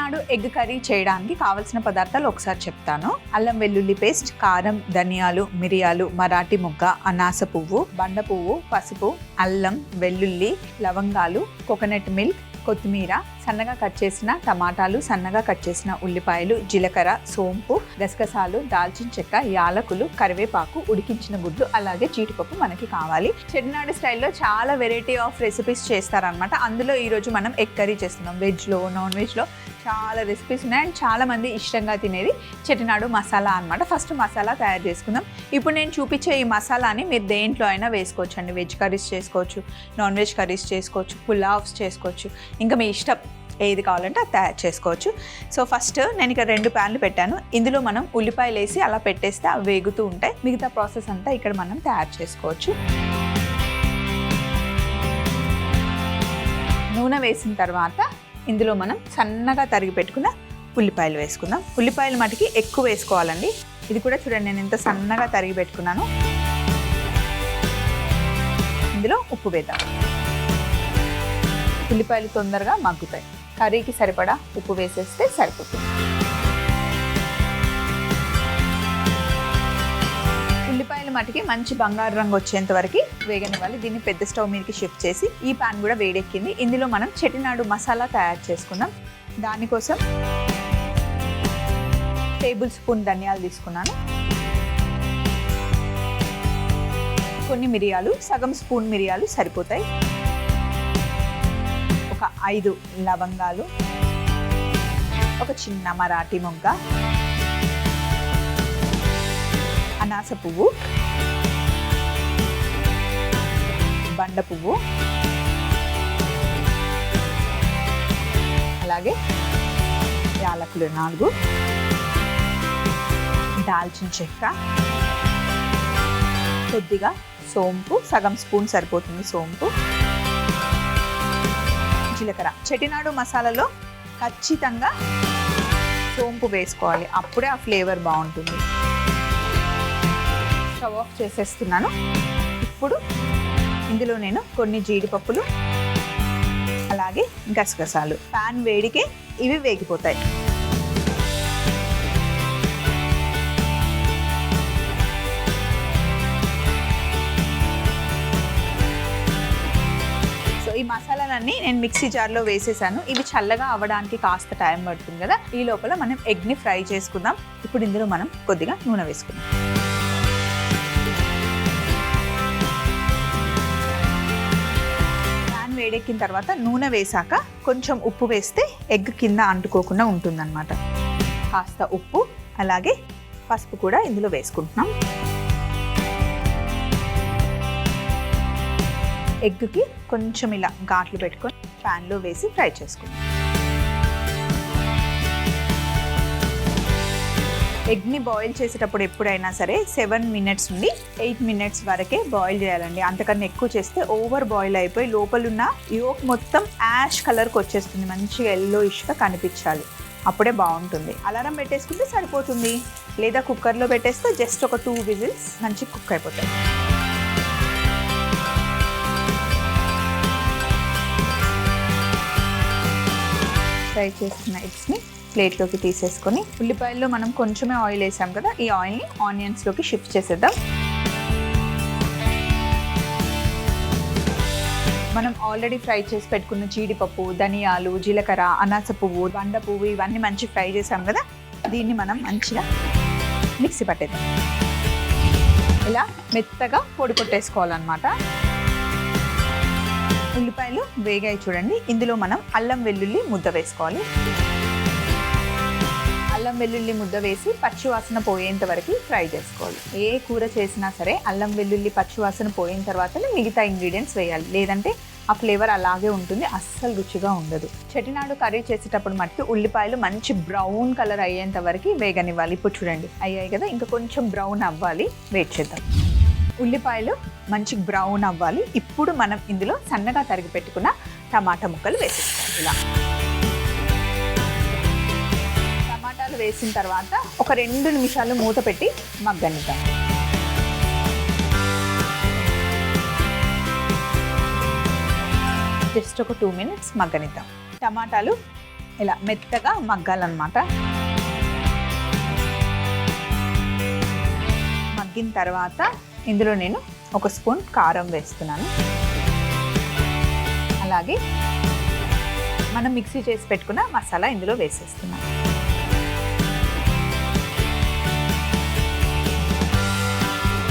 Chettinad egg curry చేయడానికి కావలసిన పదార్థాలు ఒకసారి చెప్తాను. అల్లం వెల్లుల్లి పేస్ట్, కారం, ధనియాలు, మిరియాలు, మరాఠీ మొగ్గ, అనాస పువ్వు, బండ పువ్వు, పసుపు, అల్లం, వెల్లుల్లి, లవంగాలు, కోకోనట్ మిల్క్, కొత్తిమీర, సన్నగా కట్ చేసిన టమాటాలు, సన్నగా కట్ చేసిన ఉల్లిపాయలు, జీలకర్ర, సోంపు, గసగసాలు, దాల్చిన చెక్క, యాలకులు, కరివేపాకు, ఉడికించిన గుడ్లు, అలాగే జీడిపప్పు మనకి కావాలి. చెట్టినాడు స్టైల్లో చాలా వెరైటీ ఆఫ్ రెసిపీస్ చేస్తారనమాట. అందులో ఈరోజు మనం ఎగ్ కర్రీ చేస్తున్నాం. వెజ్లో, నాన్ వెజ్లో చాలా రెసిపీస్ ఉన్నాయి. అండ్ చాలా మంది ఇష్టంగా తినేది చెట్టినాడు మసాలా అనమాట. ఫస్ట్ మసాలా తయారు చేసుకుందాం. ఇప్పుడు నేను చూపించే ఈ మసాలాని మీరు దేంట్లో అయినా వేసుకోవచ్చు అండి. వెజ్ కర్రీస్ చేసుకోవచ్చు, నాన్ వెజ్ కర్రీస్ చేసుకోవచ్చు, పులావ్స్ చేసుకోవచ్చు, ఇంకా మీ ఇష్టం ఏది కావాలంటే అది తయారు చేసుకోవచ్చు. సో ఫస్ట్ నేను ఇక్కడ 2 ప్యాన్లు పెట్టాను. ఇందులో మనం ఉల్లిపాయలు వేసి అలా పెట్టేస్తే అవి వేగుతూ ఉంటాయి. మిగతా ప్రాసెస్ అంతా ఇక్కడ మనం తయారు చేసుకోవచ్చు. నూనె వేసిన తర్వాత ఇందులో మనం సన్నగా తరిగి పెట్టుకున్న ఉల్లిపాయలు వేసుకుందాం. ఉల్లిపాయలు మటుకి ఎక్కువ వేసుకోవాలండి. ఇది కూడా చూడండి, నేను ఎంత సన్నగా తరిగి పెట్టుకున్నాను. ఇందులో ఉప్పు వేద్దాం. ఉల్లిపాయలు తొందరగా మగ్గుతాయి. కర్రీకి సరిపడా ఉప్పు వేసేస్తే సరిపోతుంది. ఉల్లిపాయలు మటుకి మంచి బంగారు రంగు వచ్చేంత వరకు వేగనివ్వాలి. దీన్ని పెద్ద స్టవ్ మీదకి షిఫ్ట్ చేసి, ఈ పాన్ కూడా వేడెక్కింది. ఇందులో మనం చెట్టినాడు మసాలా తయారు చేసుకుందాం. దానికోసం టేబుల్ స్పూన్ ధనియాలు తీసుకున్నాను, కొన్ని మిరియాలు, సగం స్పూన్ మిరియాలు సరిపోతాయి, ఒక 5 లవంగాలు, ఒక చిన్న మరాఠీ మొగ్గ, అనాస పువ్వు, బండ పువ్వు, అలాగే యాలకులు 4, దాల్చిన చెక్క, కొద్దిగా సోంపు, సగం స్పూన్ సరిపోతుంది సోంపు, జీలకర్ర. చెట్టినాడు మసాలాలో ఖచ్చితంగా సోంపు వేసుకోవాలి, అప్పుడే ఆ ఫ్లేవర్ బాగుంటుంది. స్టవ్ ఆఫ్ చేసేస్తున్నాను. ఇప్పుడు ఇందులో నేను కొన్ని జీడిపప్పులు, అలాగే గసగసాలు, పాన్ వేడికే ఇవి వేగిపోతాయి. ఈ మసాలాలన్నీ నేను మిక్సీ జార్లో వేసేసాను. ఇవి చల్లగా అవ్వడానికి కాస్త టైం పడుతుంది కదా. ఈ లోపల మనం ఎగ్ని ఫ్రై చేసుకుందాం. ఇప్పుడు ఇందులో మనం కొద్దిగా నూనె వేసుకుందాం. ప్యాన్ వేడెక్కిన తర్వాత నూనె వేసాక కొంచెం ఉప్పు వేస్తే ఎగ్ కింద అంటుకోకుండా ఉంటుందన్నమాట. కాస్త ఉప్పు, అలాగే పసుపు కూడా ఇందులో వేసుకుంటున్నాం. ఎగ్కి కొంచెం ఇలా ఘాట్లు పెట్టుకొని ప్యాన్లో వేసి ఫ్రై చేసుకుందాం. ఎగ్ని బాయిల్ చేసేటప్పుడు ఎప్పుడైనా సరే 7 మినిట్స్ నుండి 8 మినిట్స్ వరకే బాయిల్ చేయాలండి. అంతకన్నా ఎక్కువ చేస్తే ఓవర్ బాయిల్ అయిపోయి లోపలున్న యోక్ మొత్తం యాష్ కలర్కి వచ్చేస్తుంది. మంచిగా ఎల్లోయిష్గా కనిపించాలి, అప్పుడే బాగుంటుంది. అలారం పెట్టేసుకుంటే సరిపోతుంది, లేదా కుక్కర్లో పెట్టేస్తే జస్ట్ ఒక 2 విజిల్స్ మంచి కుక్ అయిపోతాయి. ఫ్రై చేసుకున్న ఎగ్స్ని ప్లేట్లోకి తీసేసుకొని, ఉల్లిపాయల్లో మనం కొంచెమే ఆయిల్ వేసాం కదా, ఈ ఆయిల్ని ఆనియన్స్లోకి షిఫ్ట్ చేసేద్దాం. మనం ఆల్రెడీ ఫ్రై చేసి పెట్టుకున్న జీడిపప్పు, ధనియాలు, జీలకర్ర, అనాస పువ్వు, బండ పువ్వు ఇవన్నీ మంచి ఫ్రై చేసాం కదా, దీన్ని మనం మంచిగా మిక్సీ పట్టేద్దాం. ఇలా మెత్తగా పొడి కొట్టేసుకోవాలన్నమాట. ఉల్లిపాయలు వేగాయి చూడండి. ఇందులో మనం అల్లం వెల్లుల్లి ముద్ద వేసుకోవాలి. అల్లం వెల్లుల్లి ముద్ద వేసి పచ్చివాసన పోయేంత వరకు ఫ్రై చేసుకోవాలి. ఏ కూర చేసినా సరే అల్లం వెల్లుల్లి పచ్చివాసన పోయిన తర్వాతనే మిగతా ఇంగ్రీడియంట్స్ వేయాలి, లేదంటే ఆ ఫ్లేవర్ అలాగే ఉంటుంది, అస్సలు రుచిగా ఉండదు. చెట్టినాడు కర్రీ చేసేటప్పుడు మటుకు ఉల్లిపాయలు మంచి బ్రౌన్ కలర్ అయ్యేంత వరకు వేగనివ్వాలి. ఇప్పుడు చూడండి అయ్యాయి కదా, ఇంకా కొంచెం బ్రౌన్ అవ్వాలి, వెయిట్ చేద్దాం. ఉల్లిపాయలు మంచి బ్రౌన్ అవ్వాలి. ఇప్పుడు మనం ఇందులో సన్నగా తరిగి పెట్టుకున్న టమాటా ముక్కలు వేసేస్తాం. ఇలా టమాటాలు వేసిన తర్వాత ఒక 2 నిమిషాలు మూత పెట్టి మగ్గనిద్దాం. జస్ట్ ఒక 2 మినిట్స్ మగ్గనిద్దాం. టమాటాలు ఇలా మెత్తగా మగ్గాలన్నమాట. మగ్గిన తర్వాత ఇందులో నేను 1 స్పూన్ కారం వేస్తున్నాను. అలాగే మనం మిక్సీ చేసి పెట్టుకున్న మసాలా ఇందులో వేసేస్తున్నాను.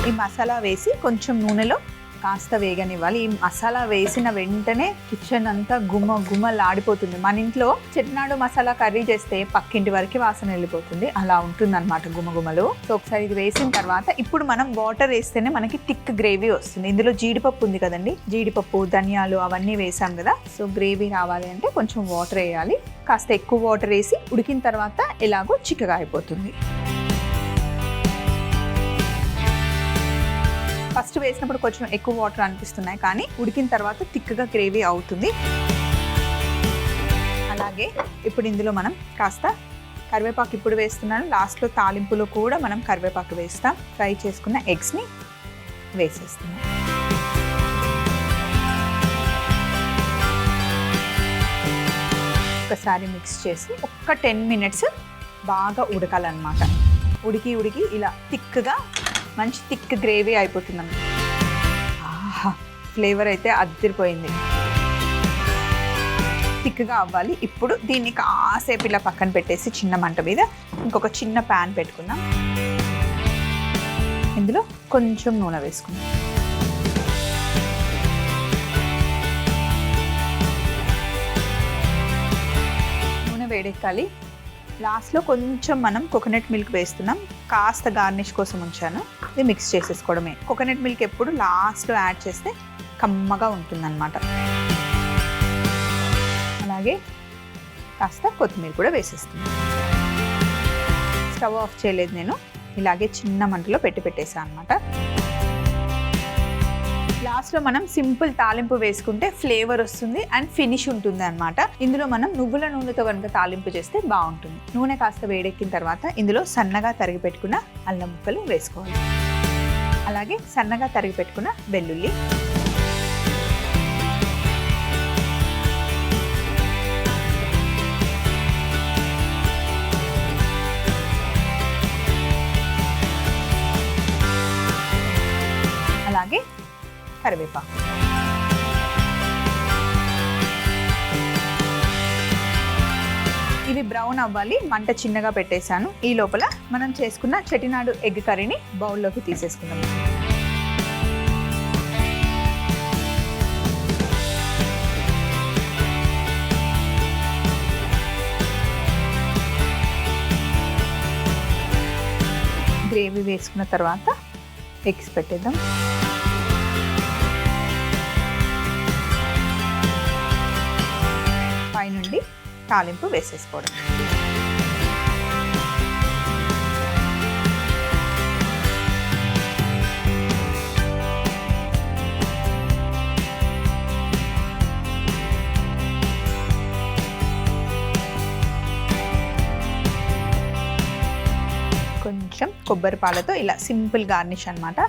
ఈ మసాలా వేసి కొంచెం నూనెలో కాస్త వేగనివ్వాలి. ఈ మసాలా వేసిన వెంటనే కిచెన్ అంతా గుమ్మలాడిపోతుంది. మన ఇంట్లో చెట్నాడు మసాలా కర్రీ చేస్తే పక్కింటి వరకు వాసన వెళ్ళిపోతుంది. అలా ఉంటుంది అనమాట గుమగుమలు. సో ఒకసారి ఇది వేసిన తర్వాత ఇప్పుడు మనం వాటర్ వేస్తేనే మనకి థిక్ గ్రేవీ వస్తుంది. ఇందులో జీడిపప్పు ఉంది కదండి, జీడిపప్పు ధనియాలు అవన్నీ వేసాం కదా. సో గ్రేవీ రావాలి అంటే కొంచెం వాటర్ వేయాలి. కాస్త ఎక్కువ వాటర్ వేసి ఉడికిన తర్వాత ఎలాగో చిక్కగా అయిపోతుంది. ఫస్ట్ వేసినప్పుడు కొంచెం ఎక్కువ వాటర్ అనిపిస్తున్నాయి, కానీ ఉడికిన తర్వాత థిక్గా గ్రేవీ అవుతుంది. అలాగే ఇప్పుడు ఇందులో మనం కాస్త కరివేపాకు ఇప్పుడు వేస్తున్నాను. లాస్ట్లో తాలింపులో కూడా మనం కరివేపాకు వేస్తాం. ఫ్రై చేసుకున్న ఎగ్స్ని వేసేస్తున్నాం. ఒకసారి మిక్స్ చేసి ఒక్క 10 మినిట్స్ బాగా ఉడకాలన్నమాట. ఉడికి ఇలా థిక్గా మంచి థిక్ గ్రేవీ అయిపోతుందండి. ఆహా, ఫ్లేవర్ అయితే అదిరిపోయింది. థిక్గా అవ్వాలి. ఇప్పుడు దీన్ని కాసేపు ఇలా పక్కన పెట్టేసి చిన్న మంట మీద ఇంకొక చిన్న ప్యాన్ పెట్టుకుందాం. ఇందులో కొంచెం నూనె వేసుకుందాం. నూనె వేడెక్కాలి. లాస్ట్లో కొంచెం మనం కోకోనట్ మిల్క్ వేస్తున్నాం. కాస్త గార్నిష్ కోసం ఉంచాను. ఇది మిక్స్ చేసేసుకోవడమే. కోకోనట్ మిల్క్ ఎప్పుడు లాస్ట్లో యాడ్ చేస్తే కమ్మగా ఉంటుందన్నమాట. అలాగే కాస్త కొత్తిమీర కూడా వేసేస్తున్నాను. స్టవ్ ఆఫ్ చేయలేదు నేను, ఇలాగే చిన్న మంటలో పెట్టేసాను అనమాట. లాస్ట్లో మనం సింపుల్ తాలింపు వేసుకుంటే ఫ్లేవర్ వస్తుంది అండ్ ఫినిష్ ఉంటుంది అనమాట. ఇందులో మనం నువ్వుల నూనెతో కనుక తాలింపు చేస్తే బాగుంటుంది. నూనె కాస్త వేడెక్కిన తర్వాత ఇందులో సన్నగా తరిగి పెట్టుకున్న అల్లం ముక్కలు వేసుకోవాలి. అలాగే సన్నగా తరిగి పెట్టుకున్న వెల్లుల్లి, అలాగే కరివేపాకు. ఇవి బ్రౌన్ అవ్వాలి. మంట చిన్నగా పెట్టేశాను. ఈ లోపల మనం చేసుకున్న చెటినాడు ఎగ్ కర్రీని బౌల్లోకి తీసేసుకుందాం. గ్రేవీ వేసుకున్న తర్వాత ఎగ్స్ పెట్టేద్దాం. పైనుండి తాలింపు వేసేసుకోవడం. కొంచెం కొబ్బరి పాలతో ఇలా సింపుల్ గార్నిష్ అన్నమాట.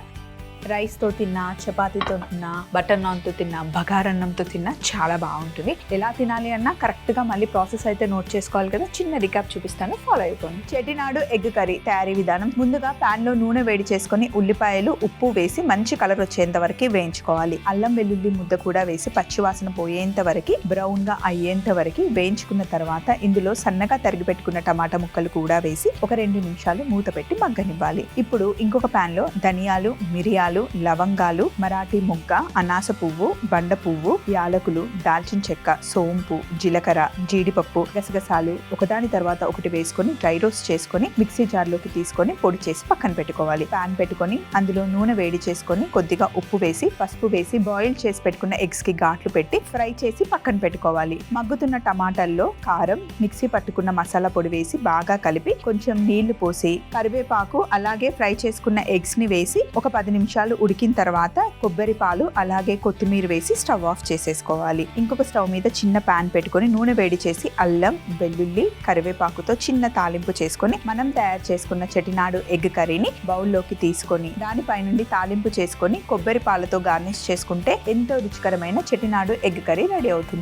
రైస్తో తిన్నా, చపాతీతో తిన్నా, బటర్ నాన్తో తిన్నా, బగారన్నంతో తిన్నా చాలా బాగుంటుంది. ఎలా తినాలి అన్నా కరెక్ట్గా మళ్ళీ ప్రాసెస్ అయితే నోట్ చేసుకోవాలి కదా. చిన్న రికాప్ చూపిస్తాను, ఫాలో అయిపోండి. చెటినాడు ఎగ్ కర్రీ తయారీ విధానం. ముందుగా ప్యాన్లో నూనె వేడి చేసుకొని ఉల్లిపాయలు, ఉప్పు వేసి మంచి కలర్ వచ్చేంత వరకు వేయించుకోవాలి. అల్లం వెల్లుల్లి ముద్ద కూడా వేసి పచ్చివాసన పోయేంత వరకు బ్రౌన్గా అయ్యేంత వరకు వేయించుకున్న తర్వాత ఇందులో సన్నగా తరిగి పెట్టుకున్న టమాటా ముక్కలు కూడా వేసి ఒక 2 నిమిషాలు మూత పెట్టి మగ్గనివ్వాలి. ఇప్పుడు ఇంకొక ప్యాన్లో ధనియాలు, మిరియాలు, లవంగాలు, మరాఠీ మొగ్గ, అనాస పువ్వు, బండ పువ్వు, యాలకులు, దాల్చిన చెక్క, సోంపు, జీలకర్ర, జీడిపప్పు, గసగసాలు ఒకదాని తర్వాత ఒకటి వేసుకొని డ్రై రోస్ట్ చేసుకొని మిక్సీ జార్లోకి తీసుకొని పొడి చేసి పక్కన పెట్టుకోవాలి. ప్యాన్ పెట్టుకొని అందులో నూనె వేడి చేసుకొని కొద్దిగా ఉప్పు వేసి, పసుపు వేసి బాయిల్ చేసి పెట్టుకున్న ఎగ్స్ కి ఘాట్లు పెట్టి ఫ్రై చేసి పక్కన పెట్టుకోవాలి. మగ్గుతున్న టమాటాల్లో కారం, మిక్సీ పట్టుకున్న మసాలా పొడి వేసి బాగా కలిపి కొంచెం నీళ్లు పోసి కరివేపాకు అలాగే ఫ్రై చేసుకున్న ఎగ్స్ ని వేసి ఒక 10 నిమిషాలు ఉడికిన తర్వాత కొబ్బరి పాలు అలాగే కొత్తిమీర వేసి స్టవ్ ఆఫ్ చేసేసుకోవాలి. ఇంకొక స్టవ్ మీద చిన్న ప్యాన్ పెట్టుకొని నూనె వేడి చేసి అల్లం, వెల్లుల్లి, కరివేపాకుతో చిన్న తాలింపు చేసుకొని మనం తయారు చేసుకున్న చెటినాడు ఎగ్ కర్రీని బౌల్లోకి తీసుకొని దానిపై నుండి తాలింపు చేసుకొని కొబ్బరి పాలతో గార్నిష్ చేసుకుంటే ఎంతో రుచికరమైన చెటినాడు ఎగ్ కర్రీ రెడీ అవుతుంది.